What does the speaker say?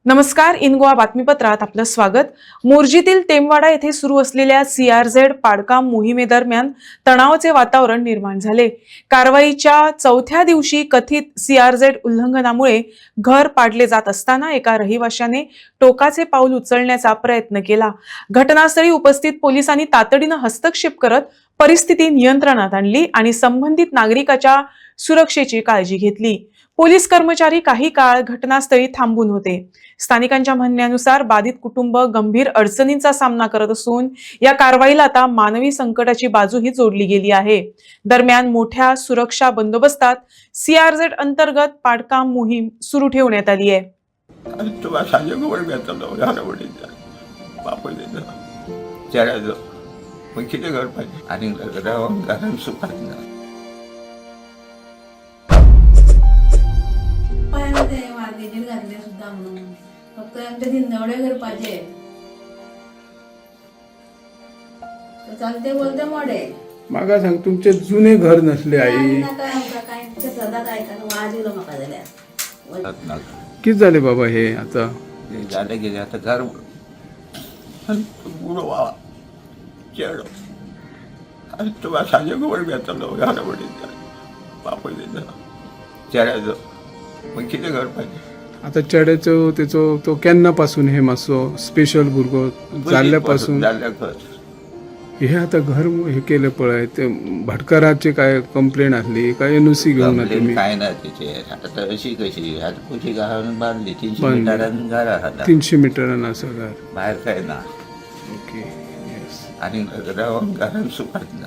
नमस्कार. इन गोवा बातमीपत्रात आपलं स्वागत. मोर्जीतील टेमवाडा येथे सुरू असलेल्या CRZ पाडकाम मोहिमेदरम्यान तणावाचे वातावरण निर्माण झाले. कारवाईच्या चौथ्या दिवशी कथित CRZ उल्लंघनामुळे घर पाडले जात असताना एका रहिवाशाने टोकाचे पाऊल उचलण्याचा प्रयत्न केला. घटनास्थळी उपस्थित पोलिसांनी तातडीने हस्तक्षेप करत परिस्थिती नियंत्रणात आणली आणि संबंधित नागरिकाच्या सुरक्षेची काळजी घेतली. पोलीस कर्मचारी काही काळ घटनास्थळी थांबून होते. स्थानिकांच्या म्हणण्यानुसार बाधित कुटुंब गंभीर अडचणींचा सामना करत असून या कारवाईला आता मानवी संकटाची बाजूही जोडली गेली आहे. दरम्यान मोठ्या सुरक्षा बंदोबस्तात CRZ अंतर्गत पाडकाम मोहीम सुरू ठेवण्यात आली आहे. फक्त आमच्या दिंडवडे करपाचे चालते बोलते मोडे. मागा सांग तुमचे जुने घर नसले आई किती झाले बाबा हे आता झाले गेले आता घर बुडवा चेड तुला साजे गोबर घेतलो घरावडी बापू चेड्याचं मग किती घर पाहिजे आता चेड्याचं त्याचो तो केन्नापासून हे मातसो स्पेशल भुरगो जाल्ल्यापासून हे आता घर हे केलं पळय ते भाटकाराचे काय कंप्लेंट असली काय NOC घेऊन तुम्ही काय ना तिचे आता अशी कशी आता कुठे घालून बांधली 300 मीटरांनी घर आहात 300 मीटरांना असं घर बाहेर काय ना ओके आणि घरावून घरान सुपात ना